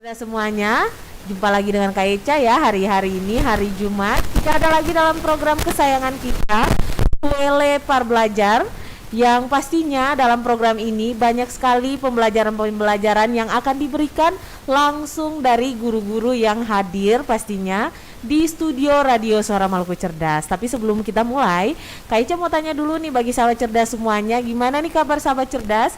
Sudah semuanya, jumpa lagi dengan Kak Eca ya. Hari ini hari Jumat. Kita ada lagi dalam program kesayangan kita, Wele Par Belajar, yang pastinya dalam program ini banyak sekali pembelajaran-pembelajaran yang akan diberikan langsung dari guru-guru yang hadir pastinya di studio Radio Suara Maluku Cerdas. Tapi sebelum kita mulai, Kak Eca mau tanya dulu nih bagi sahabat cerdas semuanya, gimana nih kabar sahabat cerdas?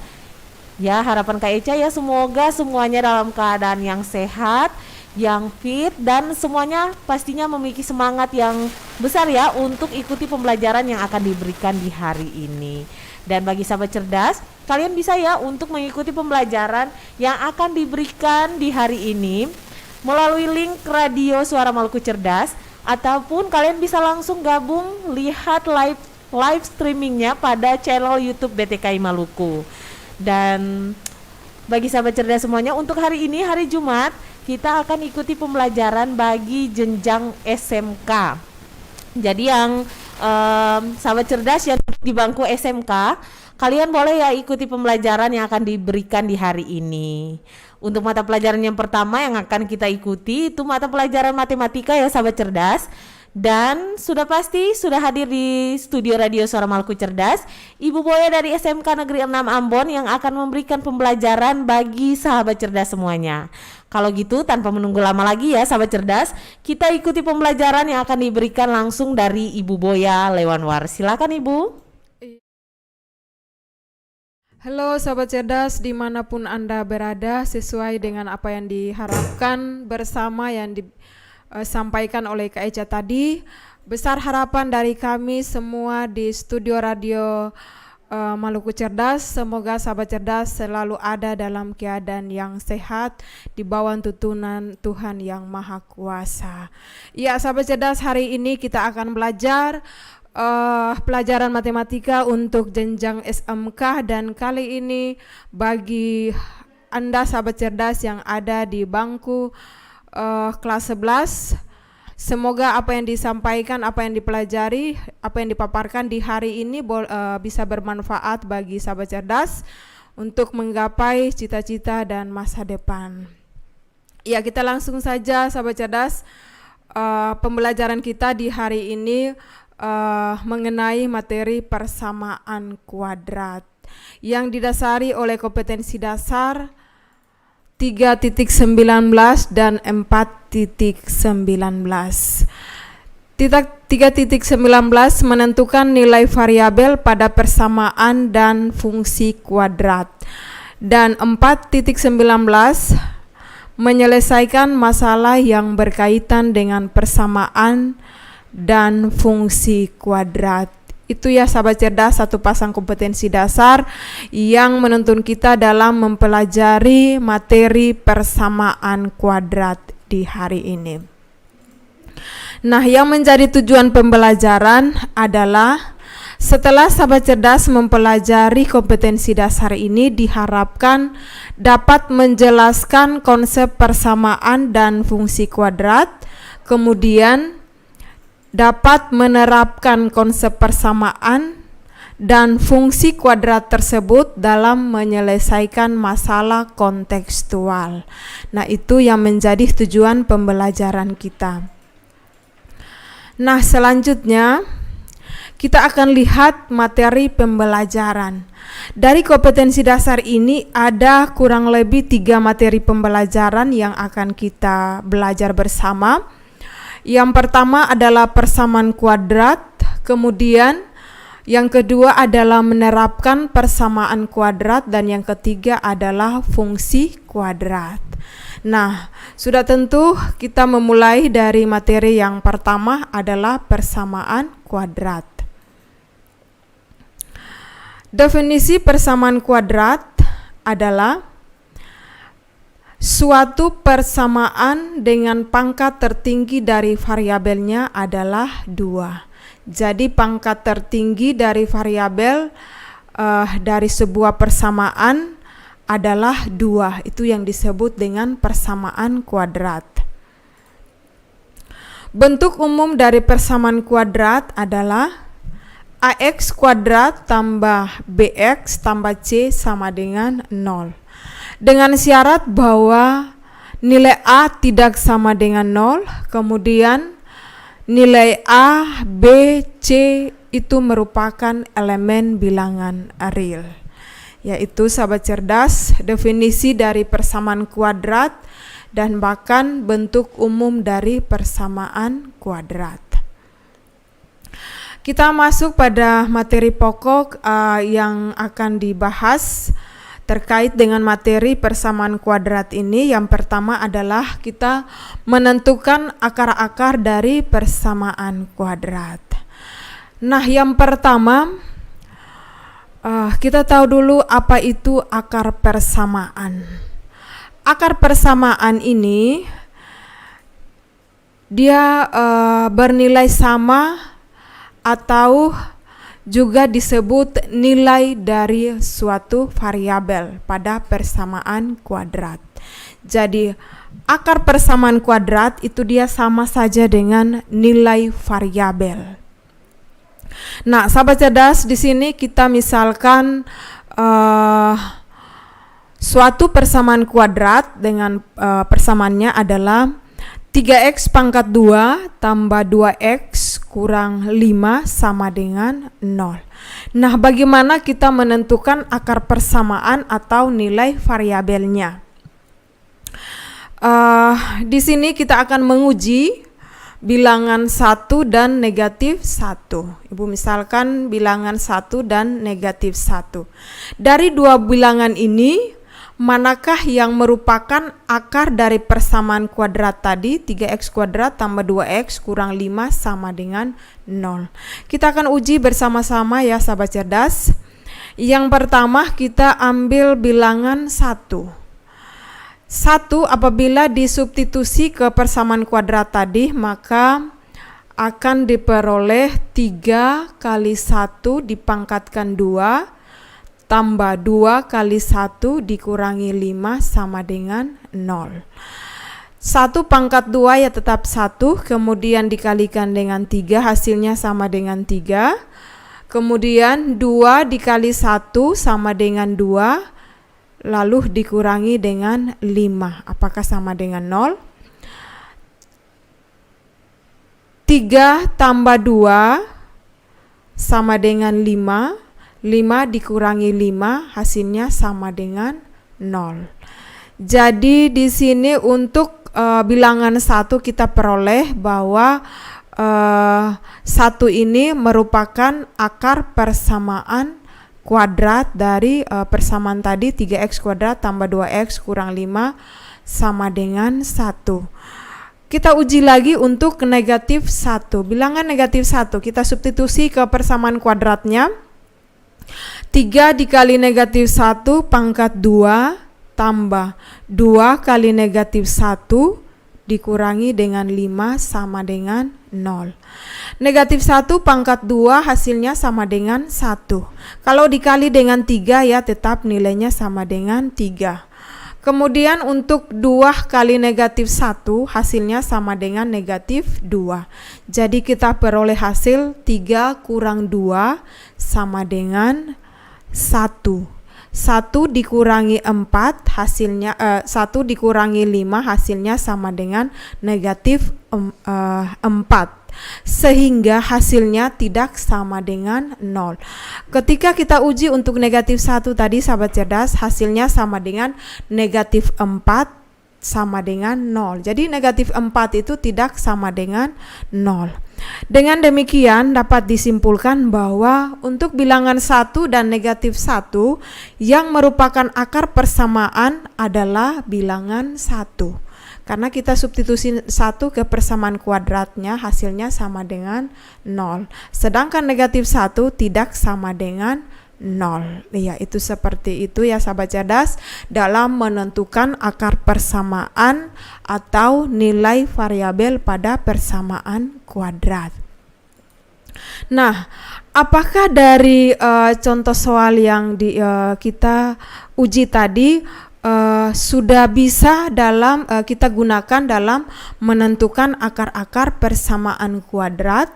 Ya, harapan Kak Eca ya semoga semuanya dalam keadaan yang sehat, yang fit, dan semuanya pastinya memiliki semangat yang besar ya untuk ikuti pembelajaran yang akan diberikan di hari ini. Dan bagi sahabat cerdas, kalian bisa ya untuk mengikuti pembelajaran yang akan diberikan di hari ini melalui link Radio Suara Maluku Cerdas, ataupun kalian bisa langsung gabung lihat live streamingnya pada channel YouTube BTKI Maluku. Dan bagi sahabat cerdas semuanya, untuk hari ini hari Jumat kita akan ikuti pembelajaran bagi jenjang SMK. Jadi yang sahabat cerdas yang di bangku SMK, kalian boleh ya ikuti pembelajaran yang akan diberikan di hari ini. Untuk mata pelajaran yang pertama yang akan kita ikuti itu mata pelajaran matematika ya sahabat cerdas. Dan sudah pasti sudah hadir di studio Radio Suara Maluku Cerdas Ibu Boya dari SMK Negeri 6 Ambon yang akan memberikan pembelajaran bagi sahabat cerdas semuanya. Kalau gitu tanpa menunggu lama lagi ya sahabat cerdas, kita ikuti pembelajaran yang akan diberikan langsung dari Ibu Boya Lewanwar. Silakan Ibu. Halo sahabat cerdas dimanapun Anda berada, sesuai dengan apa yang diharapkan bersama yang disampaikan oleh Kak Eca tadi, besar harapan dari kami semua di studio radio Maluku Cerdas, semoga sahabat cerdas selalu ada dalam keadaan yang sehat di bawah tuntunan Tuhan yang Maha Kuasa. Ya sahabat cerdas, hari ini kita akan belajar pelajaran matematika untuk jenjang SMK, dan kali ini bagi Anda sahabat cerdas yang ada di bangku kelas 11, semoga apa yang disampaikan, apa yang dipelajari, apa yang dipaparkan di hari ini bisa bermanfaat bagi sahabat cerdas untuk menggapai cita-cita dan masa depan. Ya, kita langsung saja sahabat cerdas. Pembelajaran kita di hari ini mengenai materi persamaan kuadrat yang didasari oleh kompetensi dasar 3.19 dan 4.19. 3.19 menentukan nilai variabel pada persamaan dan fungsi kuadrat, dan 4.19 menyelesaikan masalah yang berkaitan dengan persamaan dan fungsi kuadrat. Itu ya sahabat cerdas, satu pasang kompetensi dasar yang menuntun kita dalam mempelajari materi persamaan kuadrat di hari ini. Nah, yang menjadi tujuan pembelajaran adalah setelah sahabat cerdas mempelajari kompetensi dasar ini, diharapkan dapat menjelaskan konsep persamaan dan fungsi kuadrat, kemudian dapat menerapkan konsep persamaan dan fungsi kuadrat tersebut dalam menyelesaikan masalah kontekstual. Nah, itu yang menjadi tujuan pembelajaran kita. Nah, selanjutnya kita akan lihat materi pembelajaran. Dari kompetensi dasar ini ada kurang lebih 3 materi pembelajaran yang akan kita belajar bersama. Yang pertama adalah persamaan kuadrat, kemudian yang kedua adalah menerapkan persamaan kuadrat, dan yang ketiga adalah fungsi kuadrat. Nah, sudah tentu kita memulai dari materi yang pertama adalah persamaan kuadrat. Definisi persamaan kuadrat adalah suatu persamaan dengan pangkat tertinggi dari variabelnya adalah 2. Jadi pangkat tertinggi dari variabel dari sebuah persamaan adalah 2. Itu yang disebut dengan persamaan kuadrat. Bentuk umum dari persamaan kuadrat adalah AX kuadrat tambah BX tambah C sama dengan 0. Dengan syarat bahwa nilai A tidak sama dengan 0, kemudian nilai A, B, C itu merupakan elemen bilangan real. Yaitu sahabat cerdas, definisi dari persamaan kuadrat dan bahkan bentuk umum dari persamaan kuadrat. Kita masuk pada materi pokok yang akan dibahas terkait dengan materi persamaan kuadrat ini. Yang pertama adalah kita menentukan akar-akar dari persamaan kuadrat. Nah, yang pertama kita tahu dulu apa itu akar persamaan. Akar persamaan ini dia bernilai sama atau juga disebut nilai dari suatu variabel pada persamaan kuadrat. Jadi akar persamaan kuadrat itu dia sama saja dengan nilai variabel. Nah, sahabat cerdas, di sini kita misalkan suatu persamaan kuadrat dengan persamaannya adalah 3x pangkat 2 tambah 2x kurang 5 sama dengan 0. Nah, bagaimana kita menentukan akar persamaan atau nilai variabelnya? Di sini kita akan menguji bilangan 1 dan negatif 1. Ibu misalkan bilangan 1 dan negatif 1. Dari dua bilangan ini, manakah yang merupakan akar dari persamaan kuadrat tadi 3x kuadrat tambah 2x kurang 5 sama dengan 0. Kita akan uji bersama-sama ya sahabat cerdas. Yang pertama kita ambil bilangan 1. 1 apabila disubstitusi ke persamaan kuadrat tadi maka akan diperoleh 3 kali 1 dipangkatkan 2 tambah 2 kali 1 dikurangi 5 sama dengan 0. 1 pangkat 2 ya tetap 1, kemudian dikalikan dengan 3 hasilnya sama dengan 3. Kemudian 2 dikali 1 sama dengan 2, lalu dikurangi dengan 5. Apakah sama dengan 0? 3 tambah 2 sama dengan 5. 5 dikurangi 5 hasilnya sama dengan 0. Jadi di sini untuk bilangan 1 kita peroleh bahwa 1 ini merupakan akar persamaan kuadrat dari persamaan tadi 3x kuadrat tambah 2x kurang 5 sama dengan 1. Kita uji lagi untuk negatif 1. Bilangan negatif 1 kita substitusi ke persamaan kuadratnya. 3 dikali negatif 1 pangkat 2 tambah 2 kali negatif 1 dikurangi dengan 5 sama dengan 0. Negatif 1 pangkat 2 hasilnya sama dengan 1. Kalau dikali dengan 3 ya tetap nilainya sama dengan 3. Kemudian untuk 2 kali negatif 1 hasilnya sama dengan negatif 2. Jadi kita peroleh hasil 3 kurang 2 sama dengan 1. 1 dikurangi 4 hasilnya 1 dikurangi 5 hasilnya sama dengan negatif 4. Sehingga hasilnya tidak sama dengan 0. Ketika kita uji untuk negatif 1 tadi sahabat cerdas, hasilnya sama dengan negatif 4 sama dengan 0. Jadi negatif 4 itu tidak sama dengan 0. Dengan demikian dapat disimpulkan bahwa untuk bilangan 1 dan negatif 1 yang merupakan akar persamaan adalah bilangan 1. Karena kita substitusi 1 ke persamaan kuadratnya hasilnya sama dengan 0. Sedangkan negatif 1 tidak sama dengan 0. Ya, itu seperti itu ya sahabat cerdas dalam menentukan akar persamaan atau nilai variabel pada persamaan kuadrat. Nah, apakah dari contoh soal yang kita uji tadi sudah bisa dalam kita gunakan dalam menentukan akar-akar persamaan kuadrat?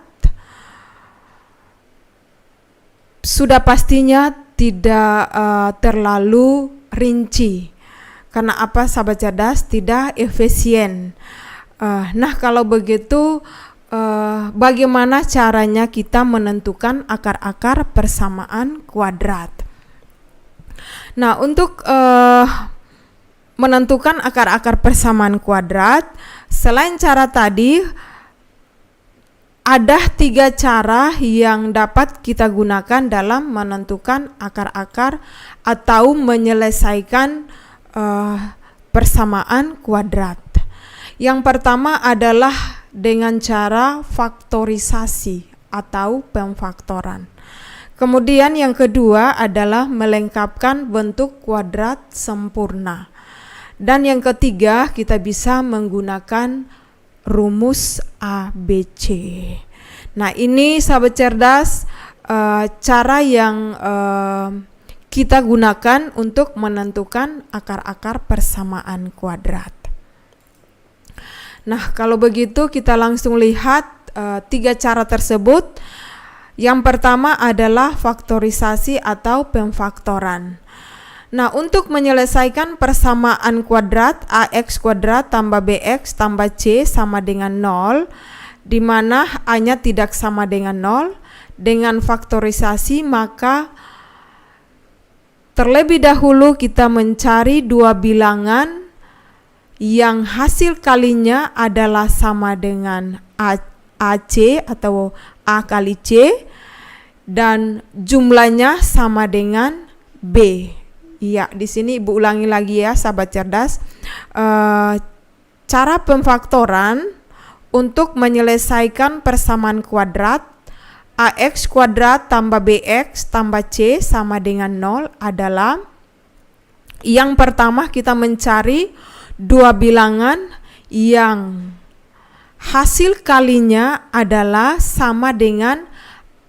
Sudah pastinya tidak terlalu rinci, Karena apa sahabat cerdas? Tidak efisien. Nah kalau begitu bagaimana caranya kita menentukan akar-akar persamaan kuadrat? Nah untuk menentukan akar-akar persamaan kuadrat, selain cara tadi, ada 3 cara yang dapat kita gunakan dalam menentukan akar-akar atau menyelesaikan persamaan kuadrat. Yang pertama adalah dengan cara faktorisasi atau pemfaktoran. Kemudian yang kedua adalah melengkapkan bentuk kuadrat sempurna. Dan yang ketiga, kita bisa menggunakan rumus ABC. Nah ini sahabat cerdas, cara yang kita gunakan untuk menentukan akar-akar persamaan kuadrat. Nah kalau begitu kita langsung lihat 3 cara tersebut. Yang pertama adalah faktorisasi atau pemfaktoran. Nah untuk menyelesaikan persamaan kuadrat AX kuadrat tambah BX tambah C sama dengan 0, di mana A-nya tidak sama dengan 0, dengan faktorisasi maka terlebih dahulu kita mencari 2 bilangan yang hasil kalinya adalah sama dengan AC atau A kali C dan jumlahnya sama dengan B. Iya, di sini Ibu ulangi lagi ya sahabat cerdas. Cara pemfaktoran untuk menyelesaikan persamaan kuadrat AX kuadrat tambah BX tambah C sama dengan 0 adalah yang pertama kita mencari 2 bilangan yang hasil kalinya adalah sama dengan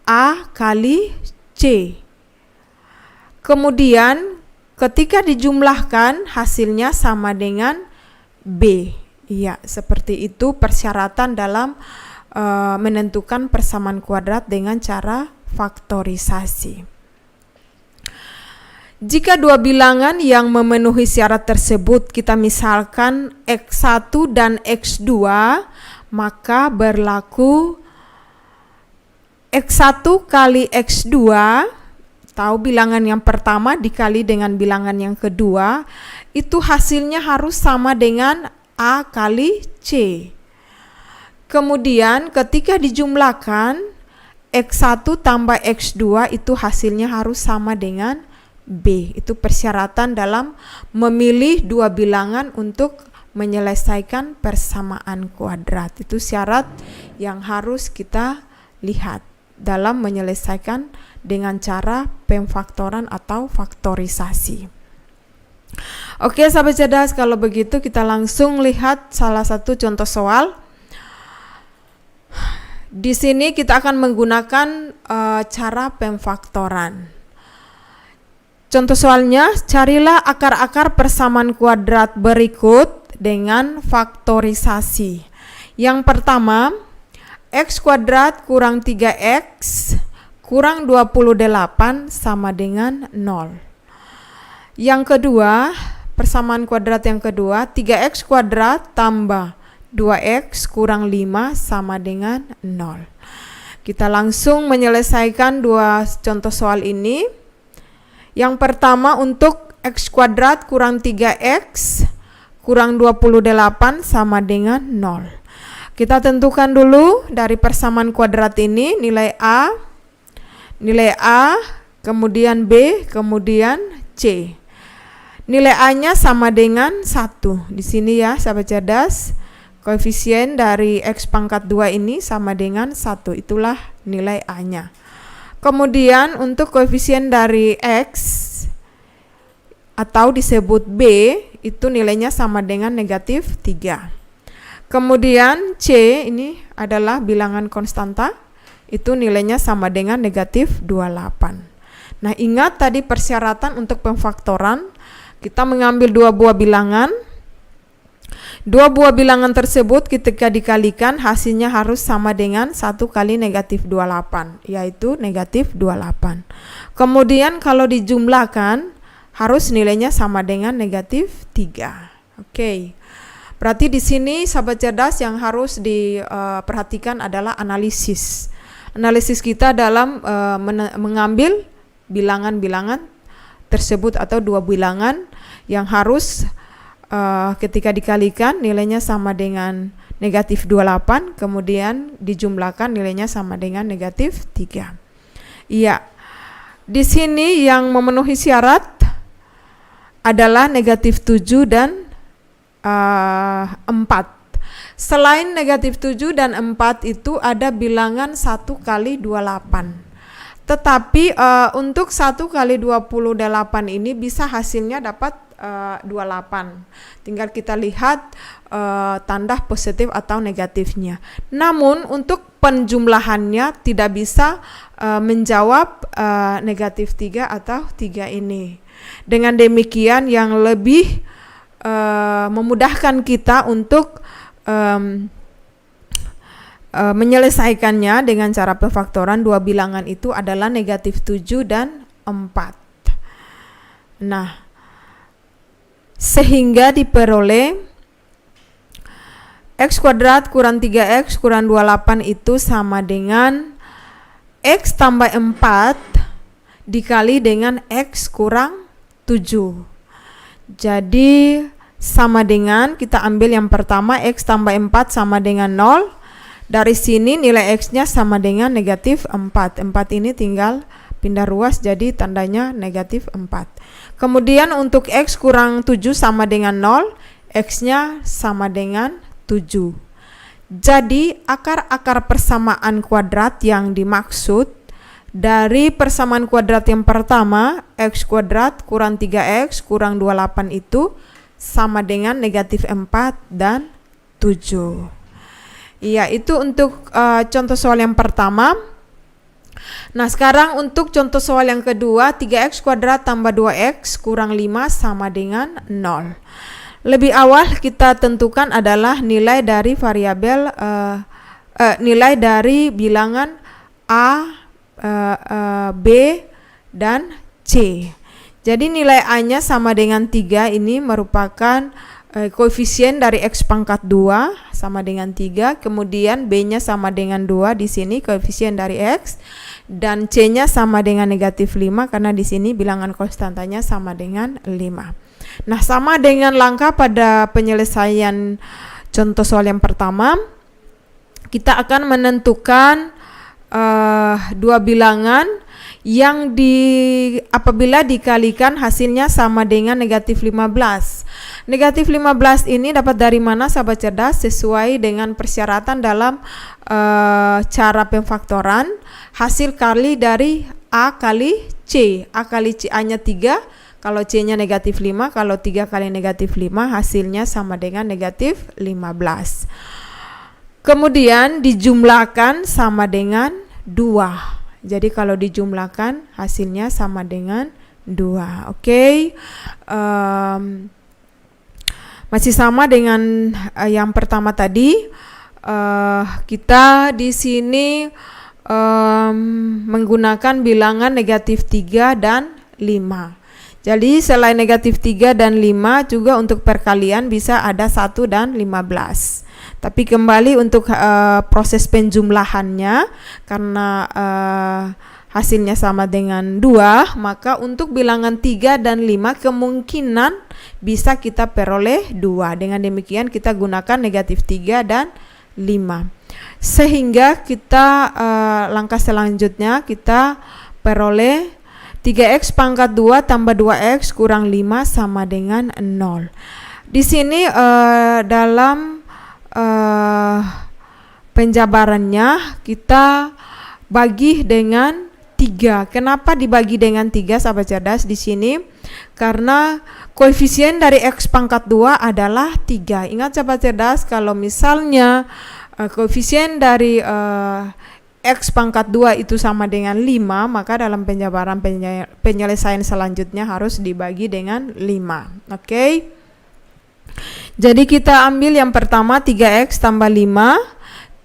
A kali C. Kemudian ketika dijumlahkan hasilnya sama dengan B. Iya, seperti itu persyaratan dalam menentukan persamaan kuadrat dengan cara faktorisasi. Jika 2 bilangan yang memenuhi syarat tersebut kita misalkan X1 dan X2, maka berlaku X1 kali X2, tahu bilangan yang pertama dikali dengan bilangan yang kedua, itu hasilnya harus sama dengan A kali C. Kemudian ketika dijumlahkan X1 tambah X2 itu hasilnya harus sama dengan B. Itu persyaratan dalam memilih 2 bilangan untuk menyelesaikan persamaan kuadrat. Itu syarat yang harus kita lihat dalam menyelesaikan dengan cara pemfaktoran atau faktorisasi. Oke sahabat cerdas, kalau begitu kita langsung lihat salah satu contoh soal. Di sini kita akan menggunakan cara pemfaktoran. Contoh soalnya, carilah akar-akar persamaan kuadrat berikut dengan faktorisasi. Yang pertama, X kuadrat kurang 3X kurang 28 sama dengan 0. Yang kedua, persamaan kuadrat yang kedua, 3X kuadrat tambah 2X kurang 5 sama dengan 0. Kita langsung menyelesaikan 2 contoh soal ini. Yang pertama untuk X kuadrat kurang 3X kurang 28 sama dengan 0. Kita tentukan dulu dari persamaan kuadrat ini nilai A, kemudian B, kemudian C. Nilai A-nya sama dengan 1. Di sini ya sahabat cerdas, koefisien dari X pangkat 2 ini sama dengan 1. Itulah nilai A-nya. Kemudian untuk koefisien dari X atau disebut B itu nilainya sama dengan negatif 3. Kemudian C ini adalah bilangan konstanta, itu nilainya sama dengan negatif 28. Nah ingat tadi persyaratan untuk pemfaktoran, kita mengambil 2 buah bilangan. 2 buah bilangan tersebut ketika dikalikan hasilnya harus sama dengan 1 kali negatif 28, yaitu negatif 28. Kemudian kalau dijumlahkan harus nilainya sama dengan negatif 3. Oke. Berarti di sini sahabat cerdas yang harus diperhatikan adalah analisis. Analisis kita dalam mengambil bilangan-bilangan tersebut atau dua bilangan yang harus ketika dikalikan nilainya sama dengan negatif 28, kemudian dijumlahkan nilainya sama dengan negatif 3. Iya. Di sini yang memenuhi syarat adalah negatif 7 dan 4. Selain negatif 7 dan 4 itu ada bilangan 1 kali 28. Tetapi untuk 1 kali 28 ini bisa hasilnya dapat 28. Tinggal kita lihat tanda positif atau negatifnya. Namun untuk penjumlahannya tidak bisa menjawab negatif 3 atau 3 ini. Dengan demikian yang lebih memudahkan kita untuk menyelesaikannya dengan cara pemfaktoran dua bilangan itu adalah negatif 7 dan 4. Nah, sehingga diperoleh x kuadrat kurang 3x kurang 28 itu sama dengan x tambah 4 dikali dengan x kurang 7. Jadi sama dengan, kita ambil yang pertama x tambah 4 sama dengan 0. Dari sini nilai x-nya sama dengan negatif 4. 4 ini tinggal pindah ruas jadi tandanya negatif 4. Kemudian untuk x kurang 7 sama dengan 0, x-nya sama dengan 7. Jadi akar-akar persamaan kuadrat yang dimaksud dari persamaan kuadrat yang pertama, x kuadrat kurang 3x kurang 28 itu sama dengan negatif 4 dan 7. Iya, itu untuk contoh soal yang pertama. Nah, sekarang untuk contoh soal yang kedua, 3x kuadrat tambah 2x kurang 5 sama dengan 0. Lebih awal kita tentukan adalah nilai dari variabel nilai dari bilangan A, B, dan C. Jadi nilai A-nya sama dengan 3 ini merupakan koefisien dari x pangkat 2 sama dengan 3, kemudian B-nya sama dengan 2, di sini koefisien dari x, dan C-nya sama dengan negatif 5 karena di sini bilangan konstantanya sama dengan 5. Nah, sama dengan langkah pada penyelesaian contoh soal yang pertama, kita akan menentukan dua bilangan yang apabila dikalikan hasilnya sama dengan negatif 15. Negatif 15 ini dapat dari mana sahabat cerdas? Sesuai dengan persyaratan dalam cara pemfaktoran, hasil kali dari A kali C. A kali C, A-nya 3, kalau C-nya negatif 5, kalau 3 kali negatif 5 hasilnya sama dengan negatif 15. Kemudian dijumlahkan sama dengan 2. Jadi kalau dijumlahkan hasilnya sama dengan 2. Oke. Masih sama dengan yang pertama tadi. Kita di sini menggunakan bilangan negatif 3 dan 5. Jadi selain negatif 3 dan 5 juga untuk perkalian bisa ada 1 dan 15. Tapi kembali untuk proses penjumlahannya, karena hasilnya sama dengan 2, maka untuk bilangan 3 dan 5 kemungkinan bisa kita peroleh 2. Dengan demikian kita gunakan negatif 3 dan 5. Sehingga kita langkah selanjutnya kita peroleh 3x pangkat 2 tambah 2x kurang 5 sama dengan 0. Di sini dalam penjabarannya kita bagi dengan 3. Kenapa dibagi dengan 3 sahabat cerdas di sini? Karena koefisien dari x pangkat 2 adalah 3. Ingat sahabat cerdas, kalau misalnya koefisien dari x pangkat 2 itu sama dengan 5, maka dalam penjabaran penyelesaian selanjutnya harus dibagi dengan 5. Oke. Jadi kita ambil yang pertama 3x tambah 5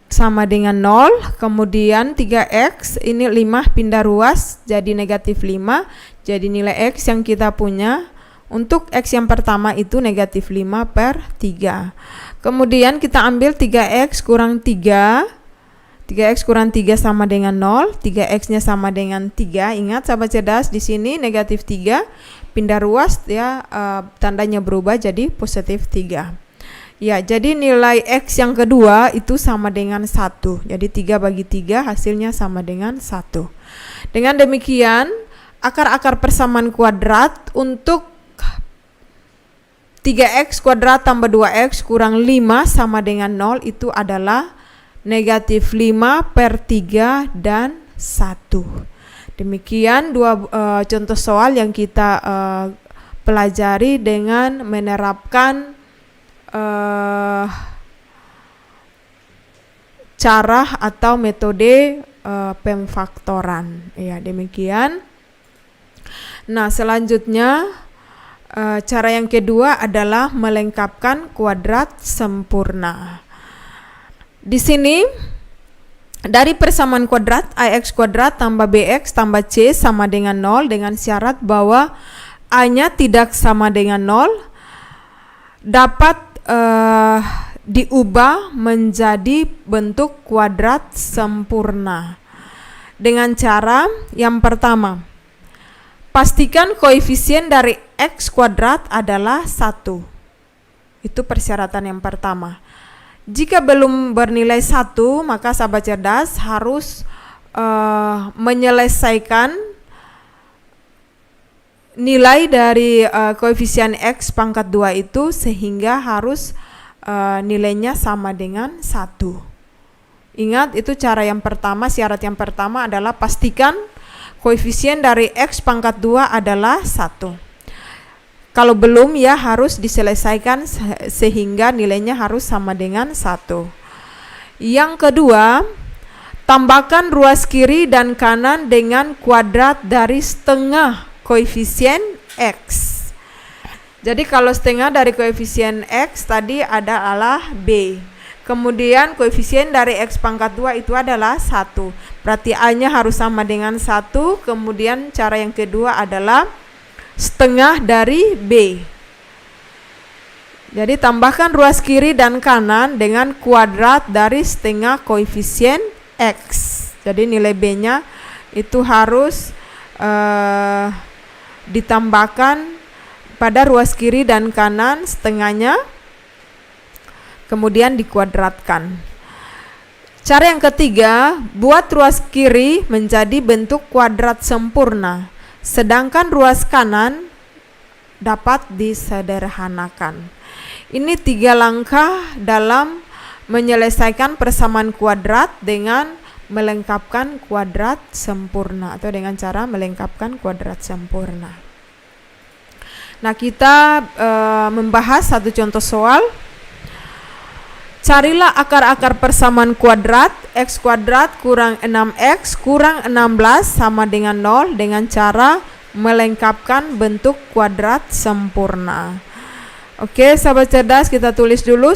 sama dengan 0, kemudian 3x ini 5 pindah ruas jadi negatif 5, Jadi nilai X yang kita punya untuk X yang pertama itu negatif 5/3. Kemudian kita ambil 3X kurang 3. 3X kurang 3 sama dengan 0. 3X-nya sama dengan 3. Ingat sahabat cerdas, di sini negatif 3. Pindah ruas ya, tandanya berubah jadi positif 3. Ya, jadi nilai X yang kedua itu sama dengan 1. Jadi 3 bagi 3 hasilnya sama dengan 1. Dengan demikian, akar-akar persamaan kuadrat untuk 3X kuadrat tambah 2X kurang 5 sama dengan 0 itu adalah negatif 5/3 dan 1. Demikian dua contoh soal yang kita pelajari dengan menerapkan cara atau metode pemfaktoran. Ya, demikian. Nah, selanjutnya cara yang kedua adalah melengkapkan kuadrat sempurna. Di sini dari persamaan kuadrat AX kuadrat tambah BX tambah C sama dengan 0 dengan syarat bahwa A-nya tidak sama dengan 0 dapat diubah menjadi bentuk kuadrat sempurna dengan cara yang pertama, pastikan koefisien dari X kuadrat adalah 1. Itu persyaratan yang pertama. Jika belum bernilai 1, maka sahabat cerdas harus menyelesaikan nilai dari koefisien X pangkat 2 itu sehingga harus nilainya sama dengan 1. Ingat, itu cara yang pertama, syarat yang pertama adalah pastikan koefisien dari X pangkat 2 adalah 1. Kalau belum ya harus diselesaikan sehingga nilainya harus sama dengan 1. Yang kedua, tambahkan ruas kiri dan kanan dengan kuadrat dari setengah koefisien X. Jadi kalau setengah dari koefisien X tadi adalah B. Kemudian koefisien dari X pangkat 2 itu adalah 1. Berarti A-nya harus sama dengan 1. Kemudian cara yang kedua adalah setengah dari B. Jadi tambahkan ruas kiri dan kanan dengan kuadrat dari setengah koefisien X. Jadi nilai B-nya itu harus ditambahkan pada ruas kiri dan kanan setengahnya, kemudian dikuadratkan. Cara yang ketiga, buat ruas kiri menjadi bentuk kuadrat sempurna, sedangkan ruas kanan dapat disederhanakan. Ini 3 langkah dalam menyelesaikan persamaan kuadrat dengan melengkapkan kuadrat sempurna atau dengan cara melengkapkan kuadrat sempurna. Nah, kita membahas satu contoh soal. Carilah akar-akar persamaan kuadrat X kuadrat kurang 6X kurang 16 sama dengan 0 dengan cara melengkapkan bentuk kuadrat sempurna. Oke, sahabat cerdas, kita tulis dulu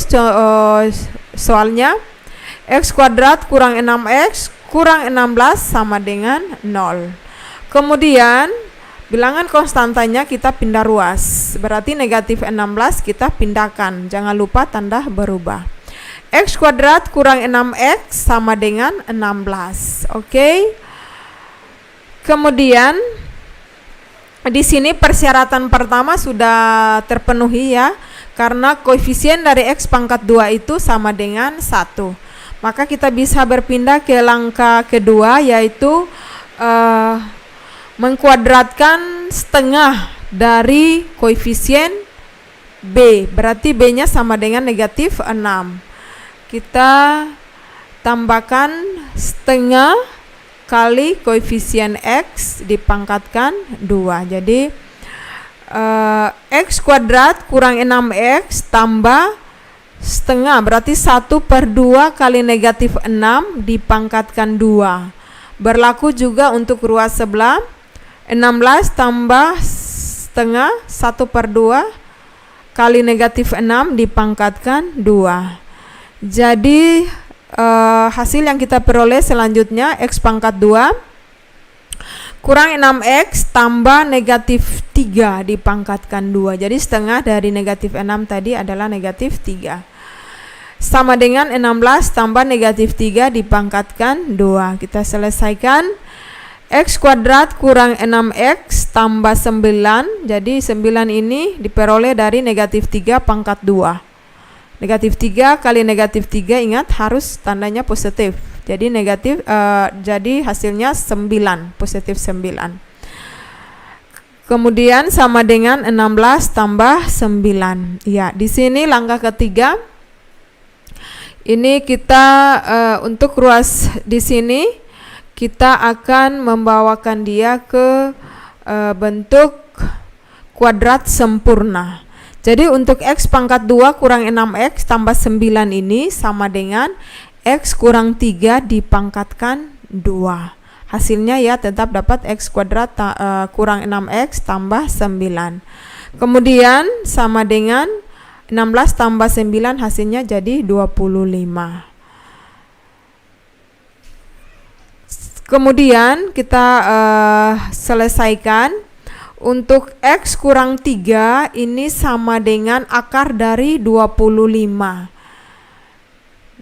soalnya. X kuadrat kurang 6X kurang 16 sama dengan 0. Kemudian bilangan konstantanya kita pindah ruas. Berarti negatif 16 kita pindahkan. Jangan lupa tanda berubah. X kuadrat kurang 6X sama dengan 16. Oke. Kemudian di sini persyaratan pertama sudah terpenuhi ya, karena koefisien dari X pangkat 2 itu sama dengan 1. Maka kita bisa berpindah ke langkah kedua, yaitu mengkuadratkan setengah dari koefisien B. Berarti B-nya sama dengan negatif 6. Kita tambahkan setengah kali koefisien X dipangkatkan 2. Jadi X kuadrat kurang 6X tambah setengah, berarti 1/2 kali negatif 6 dipangkatkan 2. Berlaku juga untuk ruas sebelah. 16 tambah setengah 1/2 kali negatif 6 dipangkatkan 2. Jadi hasil yang kita peroleh selanjutnya X pangkat 2 kurang 6x tambah negatif 3 dipangkatkan 2. Jadi setengah dari negatif 6 tadi adalah negatif 3. Sama dengan 16 tambah negatif 3 dipangkatkan 2. Kita selesaikan. X kuadrat kurang 6x tambah 9. Jadi 9 ini diperoleh dari negatif 3 pangkat 2. Negatif 3 kali negatif 3, ingat harus tandanya positif. Jadi negatif, jadi hasilnya 9, positif 9. Kemudian sama dengan 16 tambah 9. Ya, di sini langkah ketiga. Ini kita untuk ruas di sini kita akan membawakan dia ke bentuk kuadrat sempurna. Jadi untuk X pangkat 2 kurang 6X tambah 9 ini sama dengan X kurang 3 dipangkatkan 2. Hasilnya ya tetap dapat X kuadrat kurang 6X tambah 9. Kemudian sama dengan 16 tambah 9 hasilnya jadi 25. Kemudian kita selesaikan. Untuk X kurang 3 ini sama dengan akar dari 25.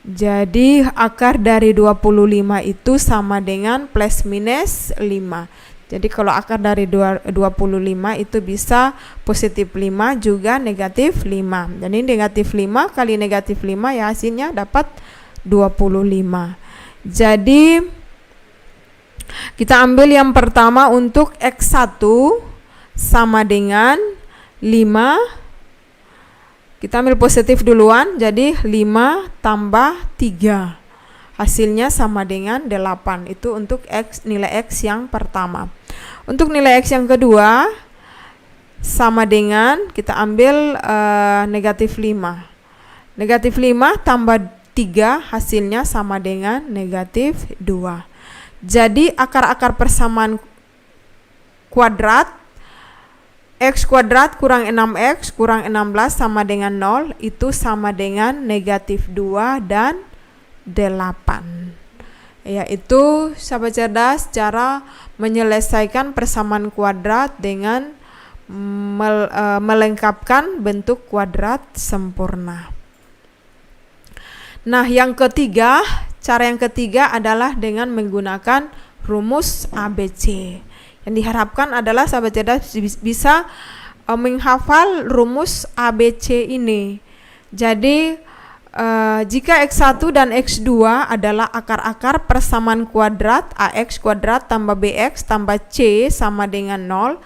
Jadi akar dari 25 itu sama dengan plus minus 5. Jadi kalau akar dari 25 itu bisa positif 5 juga negatif 5. Jadi negatif 5 kali negatif 5 ya hasilnya dapat 25. Jadi kita ambil yang pertama untuk X1 sama dengan 5. Kita ambil positif duluan, jadi 5 tambah 3. Hasilnya sama dengan 8. Itu untuk X, nilai X yang pertama. Untuk nilai X yang kedua sama dengan, kita ambil negatif 5. Negatif 5 tambah 3 hasilnya sama dengan negatif 2. Jadi akar-akar persamaan kuadrat X kuadrat kurang 6X kurang 16 sama dengan 0 itu sama dengan negatif 2 dan 8. Yaitu sahabat cerdas cara menyelesaikan persamaan kuadrat dengan melengkapkan bentuk kuadrat sempurna. Nah, yang ketiga, cara yang ketiga adalah dengan menggunakan rumus ABC. Yang diharapkan adalah sahabat cerdas bisa menghafal rumus ABC ini. Jadi jika X1 dan X2 adalah akar-akar persamaan kuadrat AX kuadrat tambah BX tambah C sama dengan 0,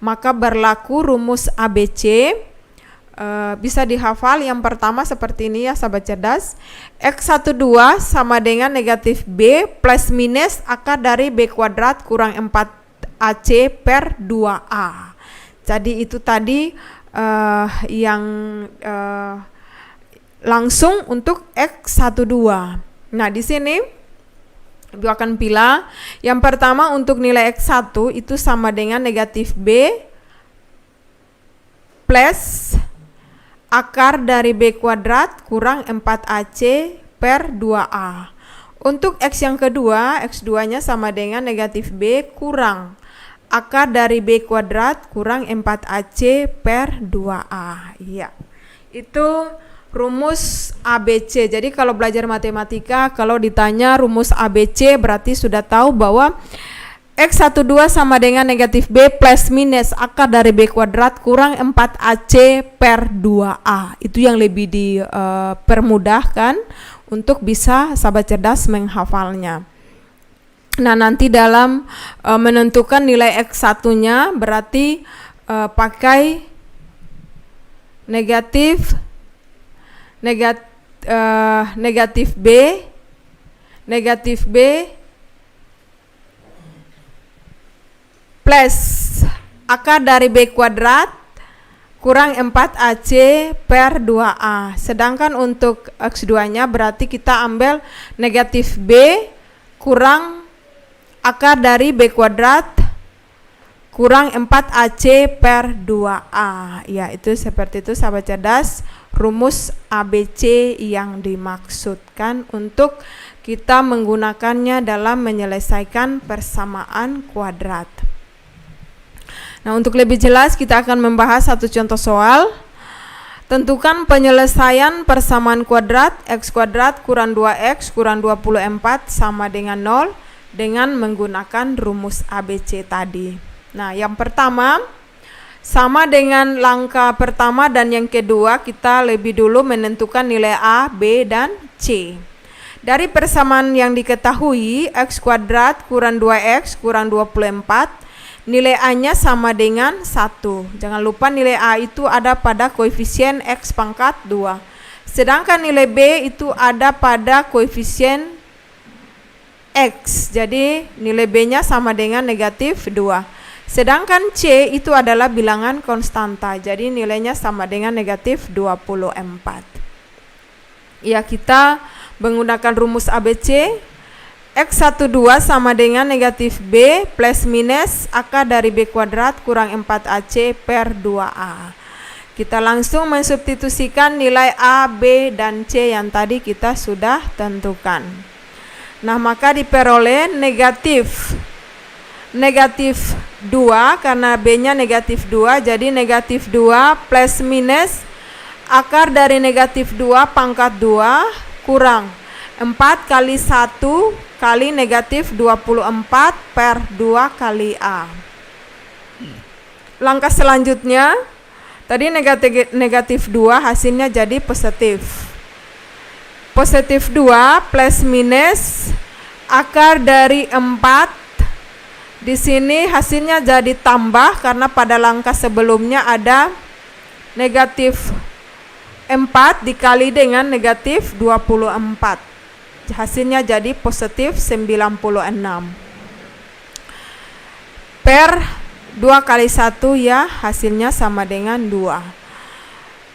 maka berlaku rumus ABC. Bisa dihafal. Yang pertama seperti ini ya sahabat cerdas. X12 sama dengan negatif B plus minus akar dari B kuadrat kurang 4 AC per 2A. Jadi itu tadi yang langsung untuk X12. Nah, di sini Ibu akan pilih yang pertama untuk nilai X1 itu sama dengan negatif B plus akar dari B kuadrat kurang 4AC per 2A. Untuk X yang kedua, X2 nya sama dengan negatif B kurang akar dari B kuadrat kurang 4AC per 2A. Iya. Itu rumus ABC. Jadi kalau belajar matematika, kalau ditanya rumus ABC berarti sudah tahu bahwa X12 sama dengan negatif B plus minus akar dari B kuadrat kurang 4AC per 2A. Itu yang lebih dipermudahkan untuk bisa sahabat cerdas menghafalnya. Nah, nanti dalam menentukan nilai X1-nya berarti pakai negatif B plus akar dari B kuadrat kurang 4AC per 2A. Sedangkan untuk X2-nya berarti kita ambil negatif B kurang akar dari B kuadrat kurang 4AC per 2A. Ya, itu seperti itu sahabat cerdas rumus ABC yang dimaksudkan untuk kita menggunakannya dalam menyelesaikan persamaan kuadrat. Nah, untuk lebih jelas kita akan membahas satu contoh soal. Tentukan penyelesaian persamaan kuadrat x kuadrat kurang 2x kurang 24 sama dengan 0 dengan menggunakan rumus ABC tadi. Nah, yang pertama sama dengan langkah pertama dan yang kedua, kita lebih dulu menentukan nilai A, B, dan C. Dari persamaan yang diketahui, x kuadrat kurang 2x kurang 24, nilai A-nya sama dengan 1. Jangan lupa nilai A itu ada pada koefisien x pangkat 2. Sedangkan nilai B itu ada pada koefisien x. Jadi nilai B-nya sama dengan negatif 2. Sedangkan C itu adalah bilangan konstanta. Jadi nilainya sama dengan negatif 24. Ya, kita menggunakan rumus ABC. X12 sama dengan negatif B plus minus akar dari B kuadrat kurang 4AC per 2A. Kita langsung mensubstitusikan nilai A, B, dan C yang tadi kita sudah tentukan. Nah, maka diperoleh negatif 2 karena B-nya negatif 2, jadi negatif 2 plus minus akar dari negatif 2 pangkat 2 kurang 4 kali 1 kali negatif 24 per 2 kali A. Langkah selanjutnya, tadi negatif 2 hasilnya jadi positif. Positif 2 plus minus akar dari 4. Di sini hasilnya jadi tambah karena pada langkah sebelumnya ada negatif 4 dikali dengan negatif 24. Hasilnya jadi positif 96 per 2 kali 1 ya, hasilnya sama dengan 2.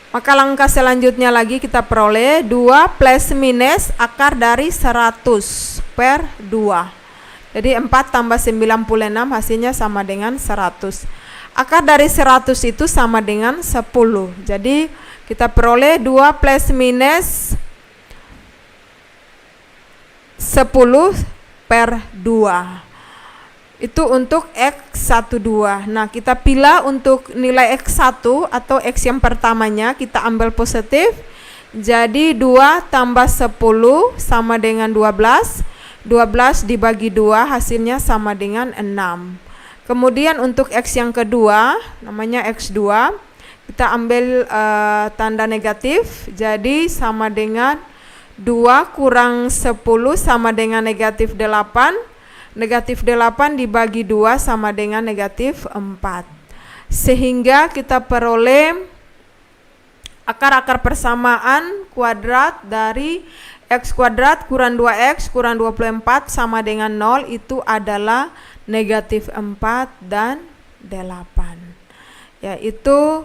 Maka langkah selanjutnya lagi kita peroleh 2 plus minus akar dari 100 per 2. Jadi 4 tambah 96 hasilnya sama dengan 100. Akar dari 100 itu sama dengan 10. Jadi kita peroleh 2 plus minus 10 per 2. Itu untuk X12. Nah, kita pilih untuk nilai X1 atau X yang pertamanya, kita ambil positif. Jadi 2 tambah 10 sama dengan 12. 12 dibagi 2 hasilnya sama dengan 6. Kemudian untuk X yang kedua, namanya X2, kita ambil tanda negatif. Jadi sama dengan 2 kurang 10 sama dengan negatif 8. Negatif 8 dibagi 2 sama dengan negatif 4. Sehingga kita peroleh akar-akar persamaan kuadrat dari x kuadrat kurang 2x kurang 24 sama dengan 0 itu adalah negatif 4 dan 8. Yaitu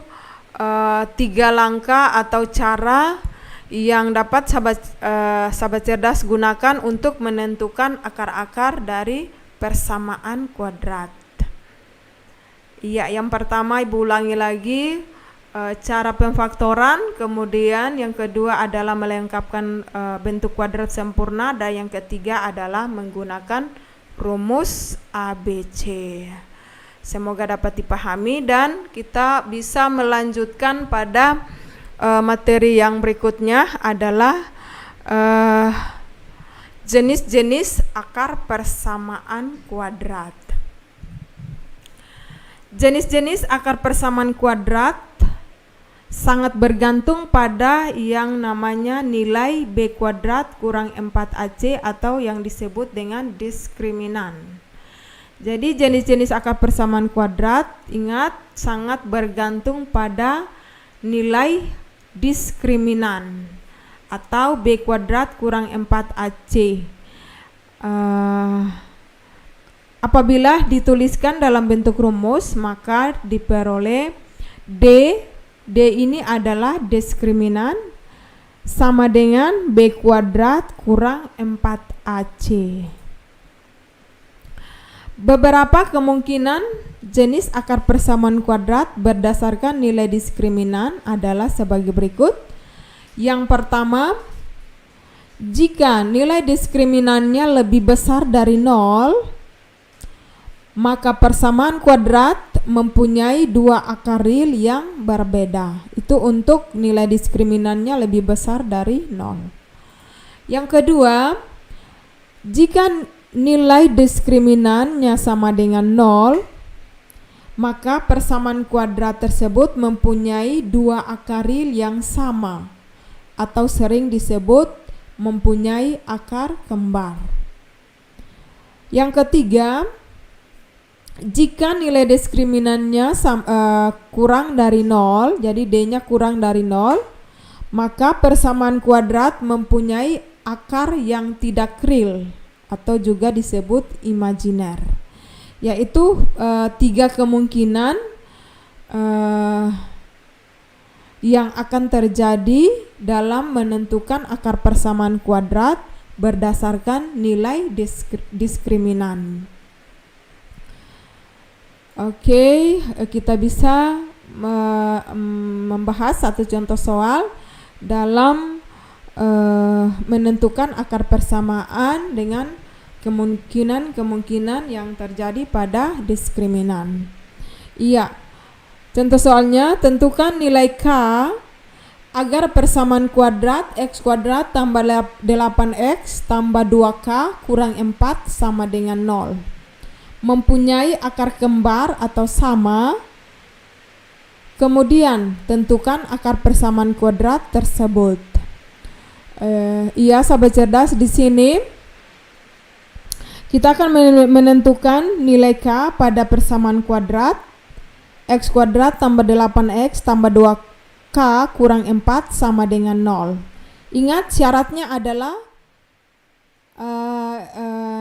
3 langkah atau cara yang dapat sahabat cerdas gunakan untuk menentukan akar-akar dari persamaan kuadrat. Iya, yang pertama Ibu ulangi lagi cara pemfaktoran, kemudian yang kedua adalah melengkapkan bentuk kuadrat sempurna, dan yang ketiga adalah menggunakan rumus ABC. Semoga dapat dipahami dan kita bisa melanjutkan pada materi yang berikutnya adalah jenis-jenis akar persamaan kuadrat. Jenis-jenis akar persamaan kuadrat sangat bergantung pada yang namanya nilai B kuadrat kurang 4AC atau yang disebut dengan diskriminan. Jadi jenis-jenis akar persamaan kuadrat, ingat, sangat bergantung pada nilai diskriminan atau B kuadrat kurang 4AC. Apabila dituliskan dalam bentuk rumus, maka diperoleh D ini adalah diskriminan sama dengan B kuadrat kurang 4AC. Beberapa kemungkinan jenis akar persamaan kuadrat berdasarkan nilai diskriminan adalah sebagai berikut. Yang pertama, Jika nilai diskriminannya lebih besar dari 0, maka persamaan kuadrat mempunyai dua akar real yang berbeda. Itu untuk nilai diskriminannya lebih besar dari 0. Yang kedua, jika nilai diskriminannya sama dengan 0, maka persamaan kuadrat tersebut mempunyai dua akar real yang sama atau sering disebut mempunyai akar kembar. Yang ketiga, jika nilai diskriminannya kurang dari 0, jadi D-nya kurang dari 0, maka persamaan kuadrat mempunyai akar yang tidak real atau juga disebut imajiner. Yaitu 3 kemungkinan yang akan terjadi dalam menentukan akar persamaan kuadrat berdasarkan nilai diskriminan. Oke, kita bisa membahas satu contoh soal dalam menentukan akar persamaan dengan kemungkinan yang terjadi pada diskriminan. Iya. Contoh soalnya, tentukan nilai K agar persamaan kuadrat X kuadrat tambah 8X tambah 2K kurang 4 sama dengan 0. Mempunyai akar kembar atau sama. Kemudian, tentukan akar persamaan kuadrat tersebut. Iya, sahabat cerdas, di sini kita akan menentukan nilai K pada persamaan kuadrat X kuadrat tambah 8X tambah 2K kurang 4 sama dengan 0. Ingat, syaratnya adalah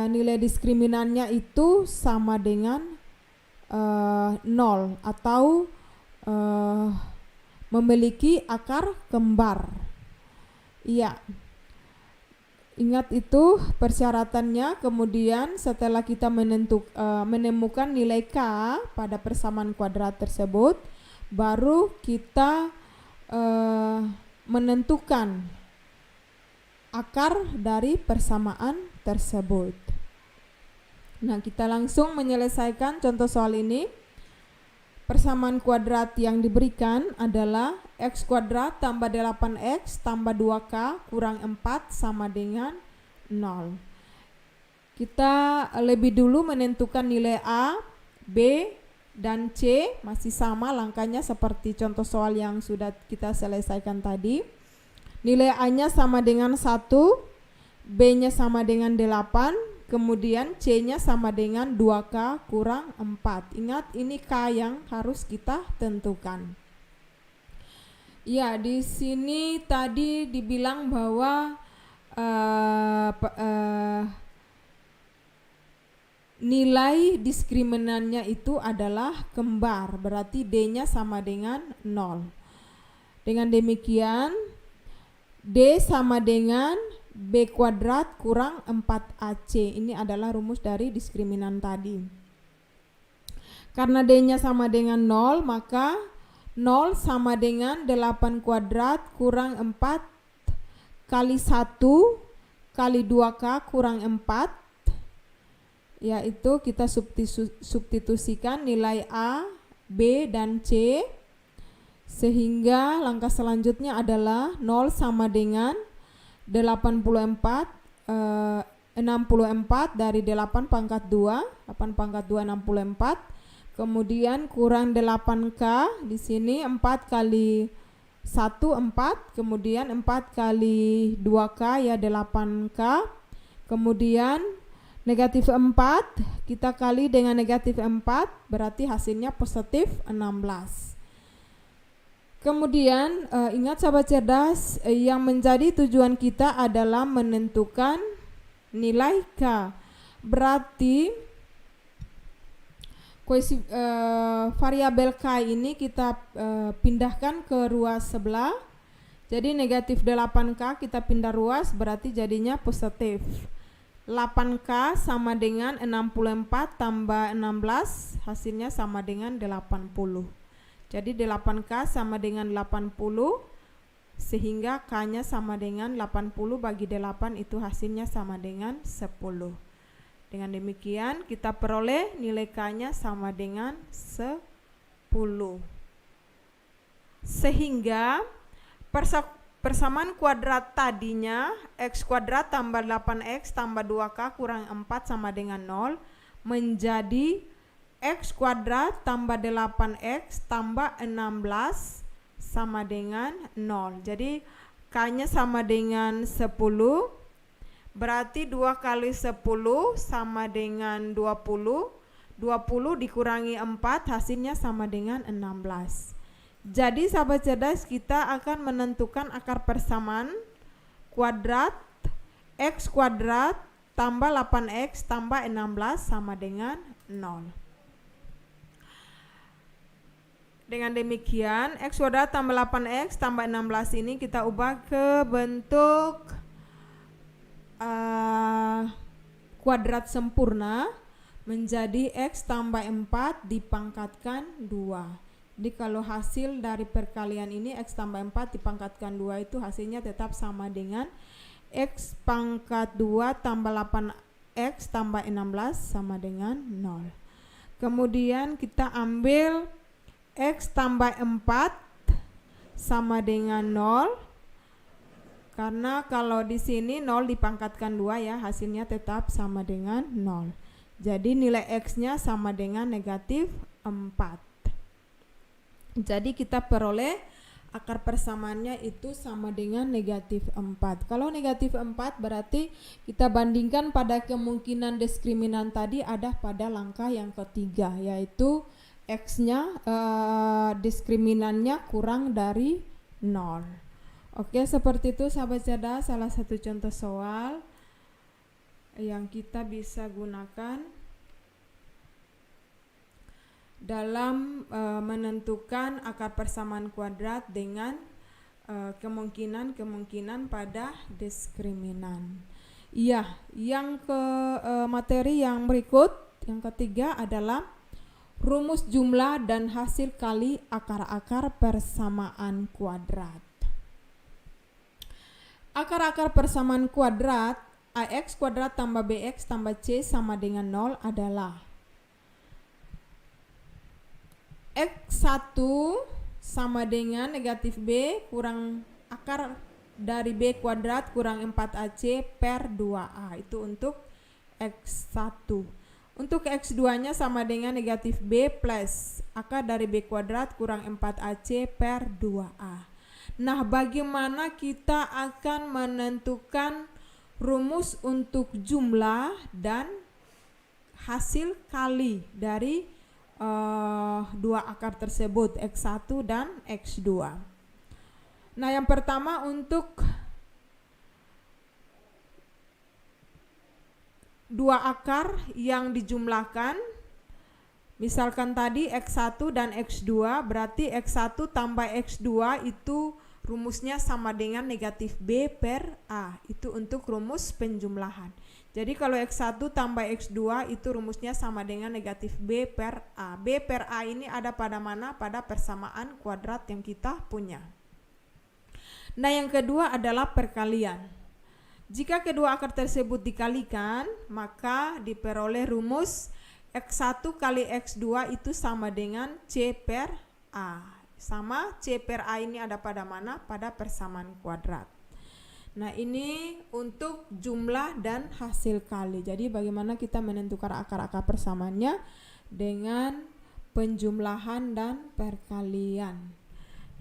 nilai diskriminannya itu sama dengan 0 atau memiliki akar kembar. Iya. Ingat itu persyaratannya. Kemudian setelah kita menemukan nilai K pada persamaan kuadrat tersebut, baru kita menentukan akar dari persamaan tersebut. Nah, kita langsung menyelesaikan contoh soal ini. Persamaan kuadrat yang diberikan adalah X kuadrat tambah 8X tambah 2K kurang 4 sama dengan 0. Kita lebih dulu menentukan nilai A, B, dan C. Masih sama langkahnya seperti contoh soal yang sudah kita selesaikan tadi. Nilai A-nya sama dengan 1, B-nya sama dengan 8, kemudian C-nya sama dengan 2K kurang 4. Ingat, ini K yang harus kita tentukan. Ya, di sini tadi dibilang bahwa nilai diskriminannya itu adalah kembar, berarti D-nya sama dengan 0. Dengan demikian, D sama dengan B kuadrat kurang 4AC. Ini adalah rumus dari diskriminan tadi. Karena D-nya sama dengan 0, maka 0 sama dengan 8 kuadrat kurang 4 kali 1 kali 2K kurang 4. Yaitu kita substitusikan nilai A, B, dan C. Sehingga langkah selanjutnya adalah 0 sama dengan 64 dari 8 pangkat 2, 8 pangkat 2 64, kemudian kurang 8K, di sini 4 kali 1 4, kemudian 4 kali 2K ya 8K, kemudian negatif 4 kita kali dengan negatif 4, berarti hasilnya positif 16. Kemudian ingat sahabat cerdas, yang menjadi tujuan kita adalah menentukan nilai K. Berarti variabel K ini kita pindahkan ke ruas sebelah. Jadi negatif 8K kita pindah ruas, berarti jadinya positif. 8K sama dengan 64 tambah 16, hasilnya sama dengan 80. Jadi 8K sama dengan 80 sehingga K-nya sama dengan 80 bagi 8 itu hasilnya sama dengan 10. Dengan demikian kita peroleh nilai K-nya sama dengan 10. Sehingga persamaan kuadrat tadinya X kuadrat tambah 8X tambah 2K kurang 4 sama dengan 0 menjadi X kuadrat tambah 8X tambah 16 sama dengan 0. Jadi K-nya sama dengan 10. Berarti 2 kali 10 sama dengan 20. 20 dikurangi 4 hasilnya sama dengan 16. Jadi sahabat cerdas, kita akan menentukan akar persamaan kuadrat X kuadrat tambah 8X tambah 16 sama dengan 0. Dengan demikian X kuadrat tambah 8X tambah 16 ini kita ubah ke bentuk kuadrat sempurna menjadi X tambah 4 dipangkatkan 2. Jadi kalau hasil dari perkalian ini X tambah 4 dipangkatkan 2 itu hasilnya tetap sama dengan X pangkat 2 tambah 8X tambah 16 sama dengan 0. Kemudian kita ambil X tambah 4 sama dengan 0. Karena kalau di sini 0 dipangkatkan 2 ya, hasilnya tetap sama dengan 0. Jadi nilai X-nya sama dengan negatif 4. Jadi kita peroleh akar persamaannya itu sama dengan negatif 4. Kalau negatif 4 berarti kita bandingkan pada kemungkinan diskriminan tadi ada pada langkah yang ketiga, yaitu X-nya diskriminannya kurang dari 0. Oke, seperti itu sahabat cerdas, salah satu contoh soal yang kita bisa gunakan dalam menentukan akar persamaan kuadrat dengan kemungkinan pada diskriminan. Iya, yang ke materi yang berikut, yang ketiga adalah rumus jumlah dan hasil kali akar-akar persamaan kuadrat. Akar-akar persamaan kuadrat AX kuadrat tambah BX tambah C sama dengan 0 adalah X1 sama dengan negatif B kurang akar dari B kuadrat kurang 4AC per 2A. Itu untuk X1. Untuk X2 nya sama dengan negatif B plus akar dari B kuadrat kurang 4AC per 2A. Nah, bagaimana kita akan menentukan rumus untuk jumlah dan hasil kali dari dua akar tersebut, X1 dan X2. Nah, yang pertama untuk dua akar yang dijumlahkan, misalkan tadi X1 dan X2, berarti X1 tambah X2 itu rumusnya sama dengan negatif B per A. Itu untuk rumus penjumlahan. Jadi kalau X1 tambah X2 itu rumusnya sama dengan negatif B per A. B per A ini ada pada mana? Pada persamaan kuadrat yang kita punya. Nah, yang kedua adalah perkalian. Jika kedua akar tersebut dikalikan, maka diperoleh rumus X1 kali X2 itu sama dengan C per A. Sama C per A ini ada pada mana? Pada persamaan kuadrat. Nah, ini untuk jumlah dan hasil kali. Jadi bagaimana kita menentukan akar-akar persamaannya dengan penjumlahan dan perkalian.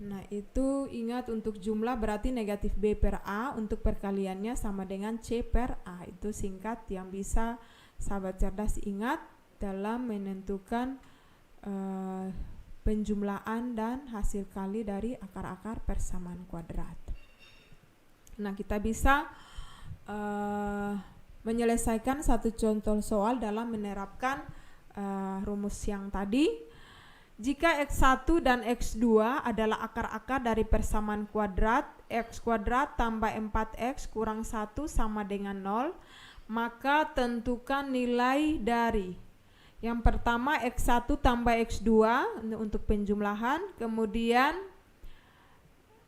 Nah, itu ingat untuk jumlah berarti negatif B per A, untuk perkaliannya sama dengan C per A. Itu singkat yang bisa sahabat cerdas ingat dalam menentukan penjumlahan dan hasil kali dari akar-akar persamaan kuadrat. Nah, kita bisa menyelesaikan satu contoh soal dalam menerapkan rumus yang tadi. Jika X1 dan X2 adalah akar-akar dari persamaan kuadrat X kuadrat tambah 4X kurang 1 sama dengan 0, maka tentukan nilai dari yang pertama X1 tambah X2 untuk penjumlahan, kemudian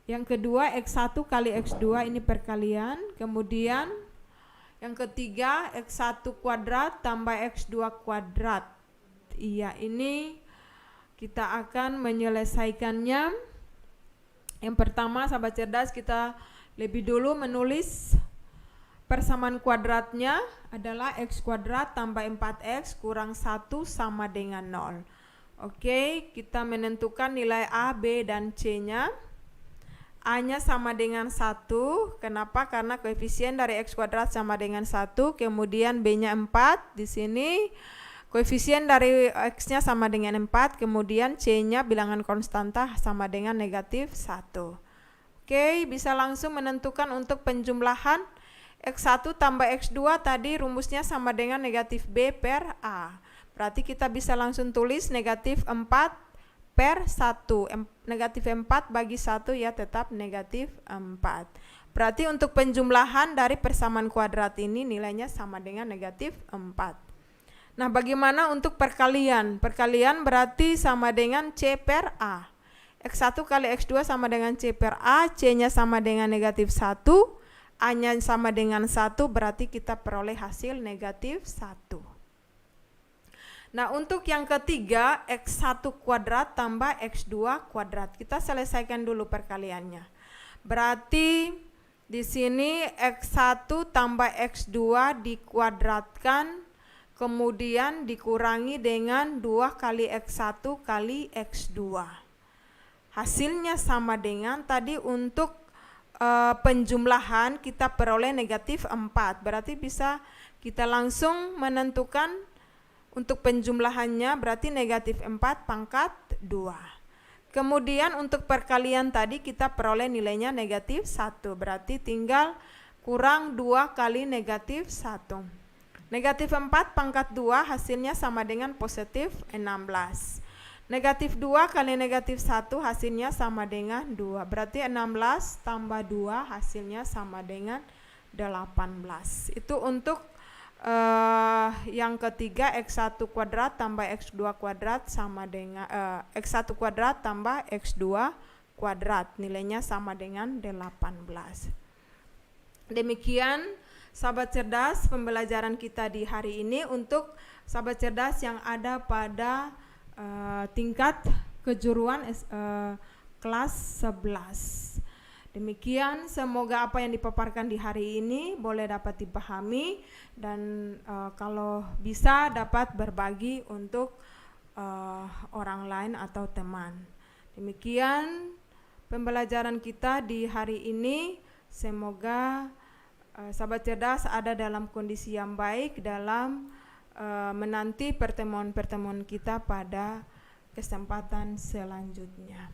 Yang kedua X1 kali X2 ini perkalian. Kemudian yang ketiga X1 kuadrat tambah X2 kuadrat. Iya, ini kita akan menyelesaikannya. Yang pertama sahabat cerdas, kita lebih dulu menulis persamaan kuadratnya adalah X kuadrat tambah 4X kurang 1 sama dengan 0. Oke, kita menentukan nilai A, B, dan C-nya. A-nya sama dengan 1, kenapa? Karena koefisien dari X kuadrat sama dengan 1, kemudian B-nya 4, di sini koefisien dari X-nya sama dengan 4, kemudian C-nya bilangan konstanta sama dengan negatif 1. Oke, bisa langsung menentukan untuk penjumlahan X1 tambah X2 tadi rumusnya sama dengan negatif B per A. Berarti kita bisa langsung tulis negatif 4 per 1, negatif 4 bagi 1 ya tetap negatif 4. Berarti untuk penjumlahan dari persamaan kuadrat ini nilainya sama dengan negatif 4. Nah, bagaimana untuk perkalian? Perkalian berarti sama dengan C per A. X1 kali X2 sama dengan C per A, C-nya sama dengan negatif 1, A-nya sama dengan 1, berarti kita peroleh hasil negatif 1. Nah, untuk yang ketiga, X1 kuadrat tambah X2 kuadrat. Kita selesaikan dulu perkaliannya. Berarti di sini X1 tambah X2 dikuadratkan, kemudian dikurangi dengan 2 kali X1 kali X2. Hasilnya sama dengan tadi untuk penjumlahan kita peroleh negatif 4. Berarti bisa kita langsung menentukan untuk penjumlahannya berarti negatif 4 pangkat 2. Kemudian untuk perkalian tadi kita peroleh nilainya negatif 1. Berarti tinggal kurang 2 kali negatif 1. Negatif 4 pangkat 2 hasilnya sama dengan positif 16. Negatif 2 kali negatif 1 hasilnya sama dengan 2. Berarti 16 tambah 2 hasilnya sama dengan 18. Itu untuk yang ketiga X1 kuadrat tambah X2 kuadrat sama dengan X1 kuadrat tambah X2 kuadrat, nilainya sama dengan 18. Demikian sahabat cerdas pembelajaran kita di hari ini untuk sahabat cerdas yang ada pada tingkat kejuruan kelas 11. Demikian, semoga apa yang dipaparkan di hari ini boleh dapat dipahami dan kalau bisa dapat berbagi untuk orang lain atau teman. Demikian pembelajaran kita di hari ini. Semoga sahabat cerdas ada dalam kondisi yang baik dalam menanti pertemuan-pertemuan kita pada kesempatan selanjutnya.